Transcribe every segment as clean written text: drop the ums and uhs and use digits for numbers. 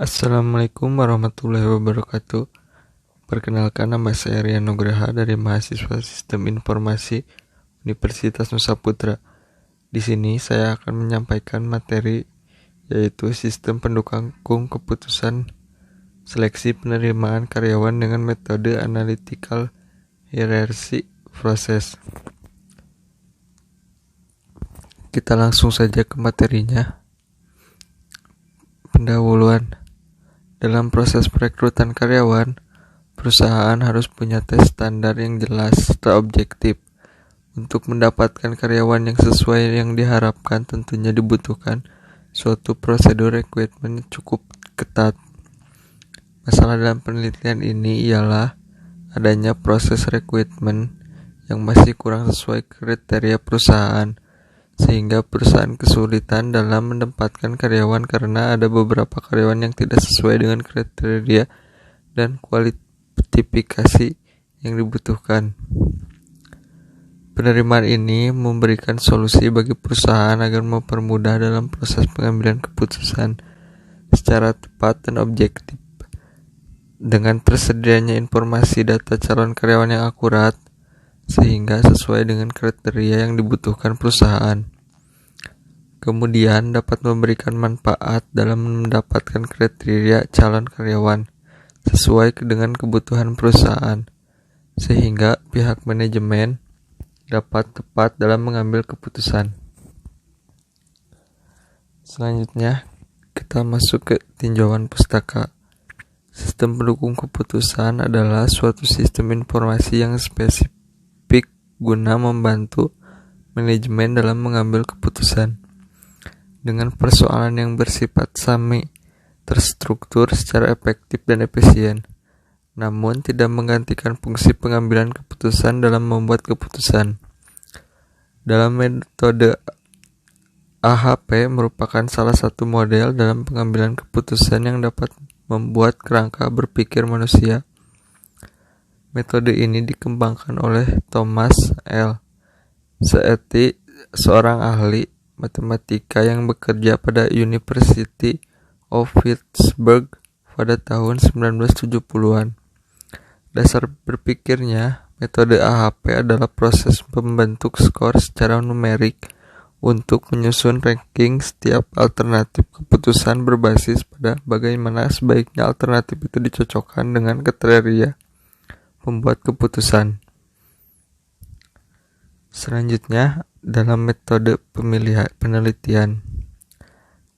Assalamualaikum warahmatullahi wabarakatuh. Perkenalkan, nama saya Rian Nugraha dari mahasiswa Sistem Informasi Universitas Nusa Putra. Di sini saya akan menyampaikan materi yaitu sistem pendukung keputusan seleksi penerimaan karyawan dengan metode analytical hierarchy process. Kita langsung saja ke materinya. Pendahuluan. Dalam proses perekrutan karyawan, perusahaan harus punya tes standar yang jelas serta objektif. Untuk mendapatkan karyawan yang sesuai yang diharapkan, tentunya dibutuhkan suatu prosedur rekrutmen cukup ketat. Masalah dalam penelitian ini ialah adanya proses rekrutmen yang masih kurang sesuai kriteria perusahaan, sehingga perusahaan kesulitan dalam menempatkan karyawan karena ada beberapa karyawan yang tidak sesuai dengan kriteria dan kualifikasi yang dibutuhkan. Penerimaan ini memberikan solusi bagi perusahaan agar mempermudah dalam proses pengambilan keputusan secara tepat dan objektif. Dengan tersedianya informasi data calon karyawan yang akurat, sehingga sesuai dengan kriteria yang dibutuhkan perusahaan. Kemudian dapat memberikan manfaat dalam mendapatkan kriteria calon karyawan sesuai dengan kebutuhan perusahaan, sehingga pihak manajemen dapat tepat dalam mengambil keputusan. Selanjutnya, kita masuk ke tinjauan pustaka. Sistem pendukung keputusan adalah suatu sistem informasi yang spesifik guna membantu manajemen dalam mengambil keputusan. Dengan persoalan yang bersifat semi terstruktur secara efektif dan efisien, namun tidak menggantikan fungsi pengambilan keputusan dalam membuat keputusan. Dalam metode AHP merupakan salah satu model dalam pengambilan keputusan yang dapat membuat kerangka berpikir manusia. Metode ini dikembangkan oleh Thomas L. Saaty, seorang ahli matematika yang bekerja pada University of Pittsburgh pada tahun 1970-an. Dasar berpikirnya, metode AHP adalah proses membentuk skor secara numerik untuk menyusun ranking setiap alternatif keputusan berbasis pada bagaimana sebaiknya alternatif itu dicocokkan dengan kriteria pembuat keputusan. Selanjutnya, dalam metode penelitian.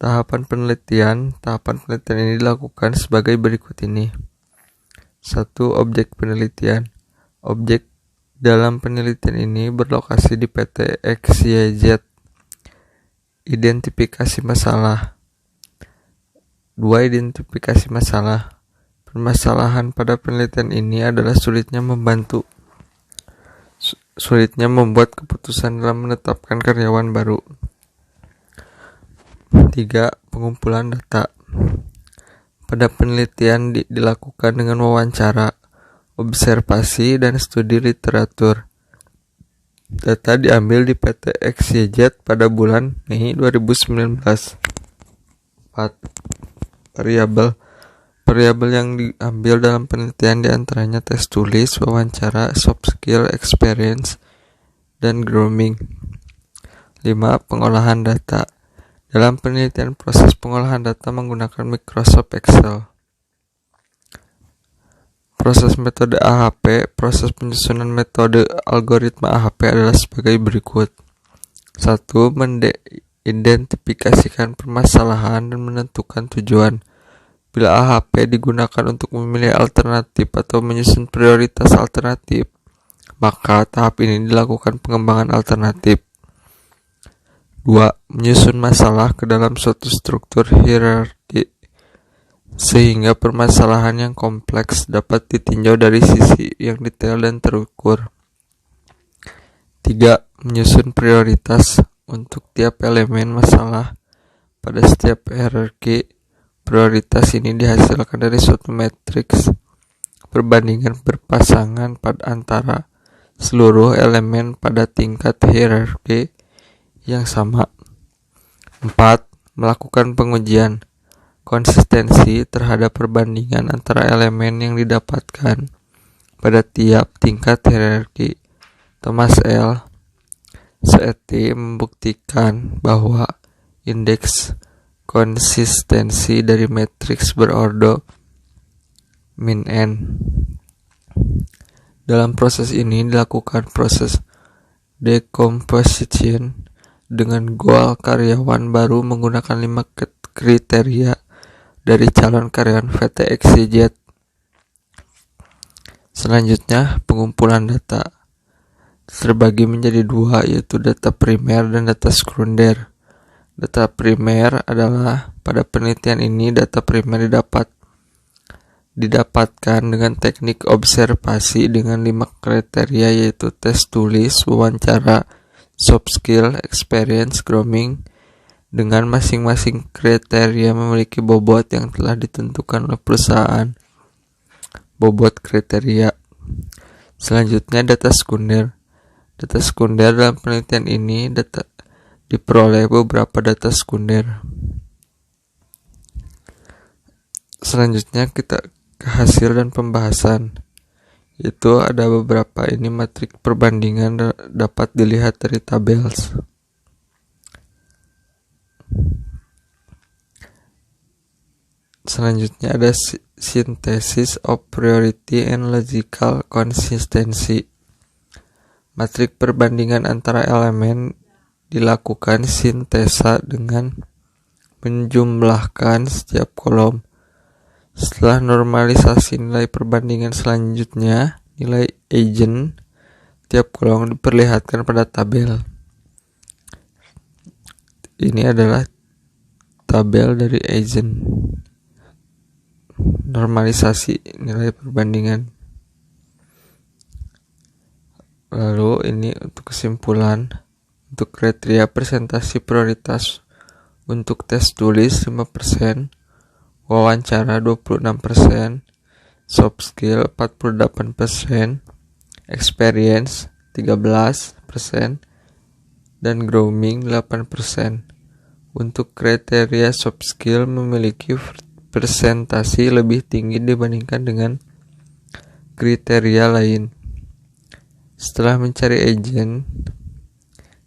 Tahapan penelitian ini dilakukan sebagai berikut ini. 1. Objek penelitian. Objek dalam penelitian ini berlokasi di PT XYZ. Identifikasi masalah. 2. Identifikasi masalah. Permasalahan pada penelitian ini adalah sulitnya membuat keputusan dalam menetapkan karyawan baru. 3. Pengumpulan data. Pada penelitian dilakukan dengan wawancara, observasi, dan studi literatur. Data diambil di PT XYZ pada bulan Mei 2019. 4. Variabel yang diambil dalam penelitian diantaranya tes tulis, wawancara, soft skill, experience, dan grooming. 5. Pengolahan data. Dalam penelitian, proses pengolahan data menggunakan Microsoft Excel. Proses metode AHP. Proses penyusunan metode algoritma AHP adalah sebagai berikut. 1. Mengidentifikasikan permasalahan dan menentukan tujuan. Bila AHP digunakan untuk memilih alternatif atau menyusun prioritas alternatif, maka tahap ini dilakukan pengembangan alternatif. 2. Menyusun masalah ke dalam suatu struktur hierarki, sehingga permasalahan yang kompleks dapat ditinjau dari sisi yang detail dan terukur. 3. Menyusun prioritas untuk tiap elemen masalah pada setiap hierarki. Prioritas ini dihasilkan dari suatu matriks perbandingan berpasangan antara seluruh elemen pada tingkat hierarki yang sama. 4. Melakukan pengujian. konsistensi terhadap perbandingan antara elemen yang didapatkan pada tiap tingkat hierarki. Thomas L. Saaty membuktikan bahwa indeks konsistensi dari matriks berordo min n. Dalam proses ini dilakukan proses decomposition dengan goal karyawan baru menggunakan 5 kriteria dari calon karyawan VTXYZ. Selanjutnya, pengumpulan data terbagi menjadi 2, yaitu data primer dan data sekunder. Data primer adalah pada penelitian ini data primer didapatkan dengan teknik observasi dengan 5 kriteria, yaitu tes tulis, wawancara, soft skill, experience, grooming. Dengan masing-masing kriteria memiliki bobot yang telah ditentukan oleh perusahaan. Bobot kriteria. Selanjutnya data sekunder. Data sekunder dalam penelitian ini diperoleh beberapa data sekunder. Selanjutnya kita ke hasil dan pembahasan. Itu ada beberapa ini matrik perbandingan dapat dilihat dari tabel. Selanjutnya ada synthesis of priority and logical consistency. Matrik perbandingan antara elemen dilakukan sintesa dengan menjumlahkan setiap kolom. Setelah normalisasi nilai perbandingan selanjutnya, nilai Eigen tiap kolom diperlihatkan pada tabel. Ini adalah tabel dari Eigen. Normalisasi nilai perbandingan. Lalu ini untuk kesimpulan. Untuk kriteria presentasi prioritas untuk tes tulis 5%, wawancara 26%, soft skill 48%, experience 13%, dan grooming 8%. Untuk kriteria soft skill memiliki presentasi lebih tinggi dibandingkan dengan kriteria lain. Setelah mencari Eigen,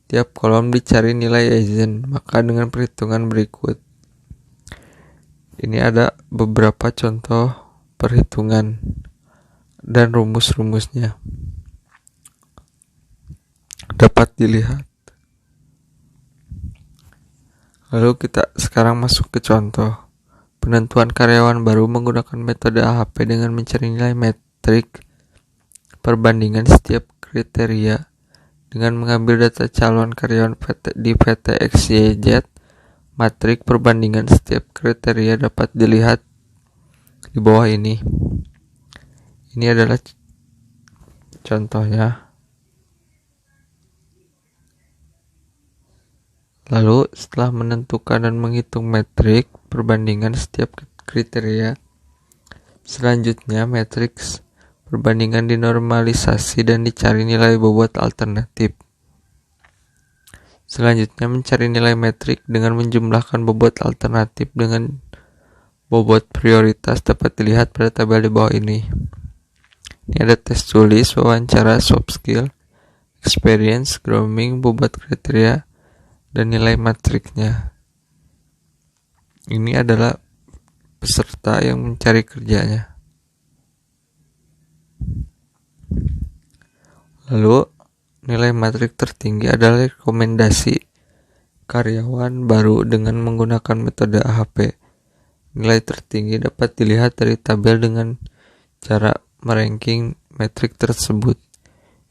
tiap kolom dicari nilai Eigen, maka dengan perhitungan berikut. Ini ada beberapa contoh perhitungan dan rumus-rumusnya. Dapat dilihat. Lalu kita sekarang masuk ke contoh. Penentuan karyawan baru menggunakan metode AHP dengan mencari nilai metrik perbandingan setiap kriteria dengan mengambil data calon karyawan di VTXYZ. Matrik perbandingan setiap kriteria dapat dilihat di bawah ini. Ini adalah contohnya. Lalu setelah menentukan dan menghitung metrik perbandingan setiap kriteria, selanjutnya matriks perbandingan dinormalisasi dan dicari nilai bobot alternatif. Selanjutnya mencari nilai metrik dengan menjumlahkan bobot alternatif dengan bobot prioritas dapat dilihat pada tabel di bawah ini. Ini ada tes tulis, wawancara, soft skill, experience, grooming, bobot kriteria, dan nilai matriknya. Ini adalah peserta yang mencari kerjanya. Lalu nilai matrik tertinggi adalah rekomendasi karyawan baru dengan menggunakan metode AHP. Nilai tertinggi dapat dilihat dari tabel dengan cara meranking metrik tersebut.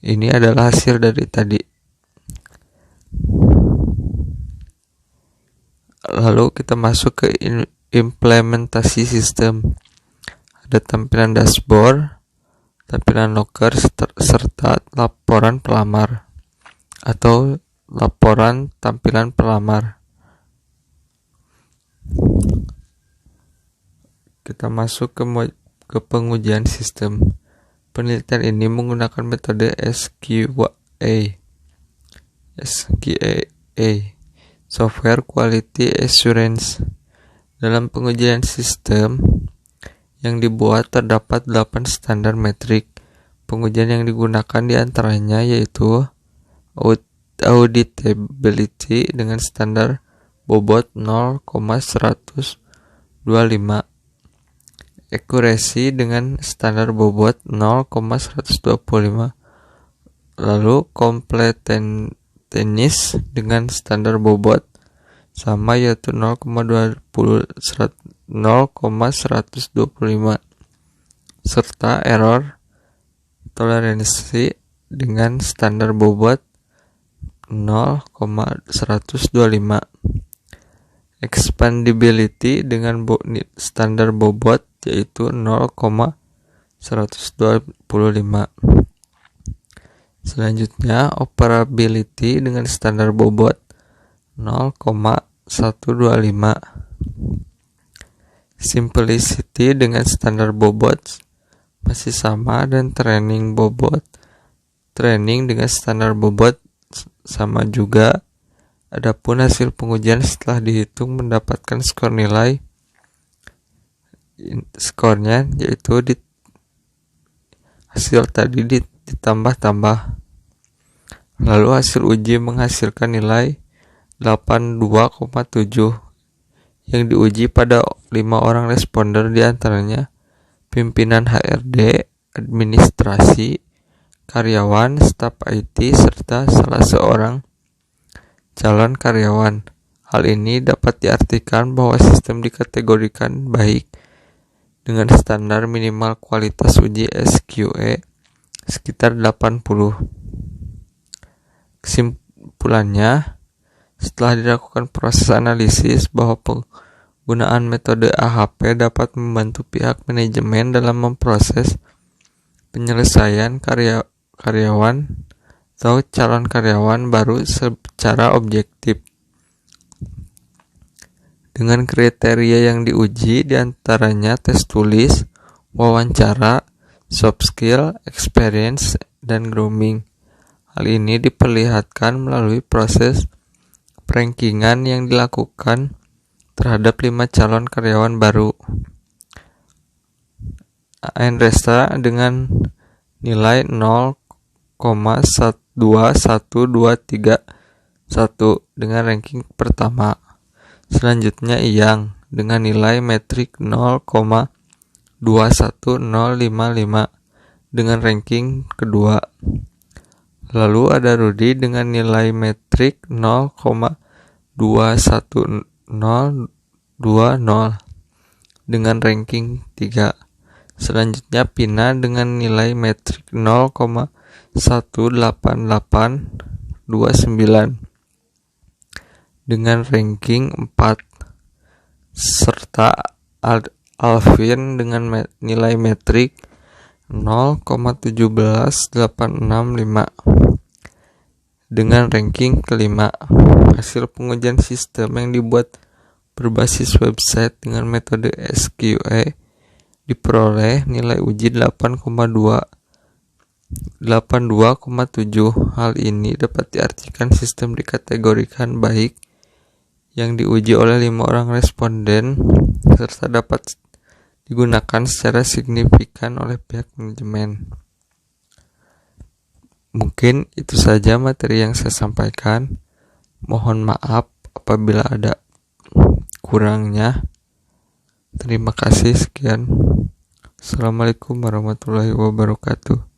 Ini adalah hasil dari tadi. Lalu kita masuk ke implementasi sistem. Ada tampilan dashboard, tampilan loker, serta laporan pelamar atau laporan tampilan pelamar. Kita masuk ke pengujian sistem. Penelitian ini menggunakan metode SQA, Software Quality Assurance, Dalam pengujian sistem yang dibuat terdapat 8 standar metrik. Pengujian yang digunakan diantaranya yaitu auditability dengan standar bobot 0,125, accuracy dengan standar bobot 0,125, lalu completeness dengan standar bobot sama yaitu 0,125, serta error toleransi dengan standar bobot 0,125, expandability dengan standar bobot yaitu 0,125. Selanjutnya operability dengan standar bobot 0,125. Simplicity dengan standar bobot masih sama, dan training dengan standar bobot sama juga. Adapun hasil pengujian setelah dihitung mendapatkan skornya yaitu hasil tadi ditambah-tambah. Lalu hasil uji menghasilkan nilai 82,7 yang diuji pada 5 orang responder, diantaranya pimpinan HRD, administrasi, karyawan, staf IT, serta salah seorang calon karyawan. Hal ini dapat diartikan bahwa sistem dikategorikan baik dengan standar minimal kualitas uji SQE sekitar 80. Kesimpulannya, setelah dilakukan proses analisis bahwa penggunaan metode AHP dapat membantu pihak manajemen dalam memproses penyelesaian karyawan atau calon karyawan baru secara objektif. Dengan kriteria yang diuji diantaranya tes tulis, wawancara, soft skill, experience, dan grooming. Hal ini diperlihatkan melalui proses rankingan yang dilakukan terhadap 5 calon karyawan baru. Resta dengan nilai 0,21231 dengan ranking pertama. Selanjutnya Iyang dengan nilai metrik 0,21055 dengan ranking kedua. Lalu ada Rudi dengan nilai metrik 0,21020 dengan ranking 3. Selanjutnya Pina dengan nilai metrik 0,18829 dengan ranking 4. Serta Alvin dengan nilai metrik 0,17865 dengan ranking kelima. Hasil pengujian sistem yang dibuat berbasis website dengan metode SQE diperoleh nilai uji 82,7. Hal ini dapat diartikan sistem dikategorikan baik yang diuji oleh 5 orang responden serta dapat digunakan secara signifikan oleh pihak manajemen. Mungkin itu saja materi yang saya sampaikan. Mohon maaf apabila ada kurangnya. Terima kasih, sekian. Assalamualaikum warahmatullahi wabarakatuh.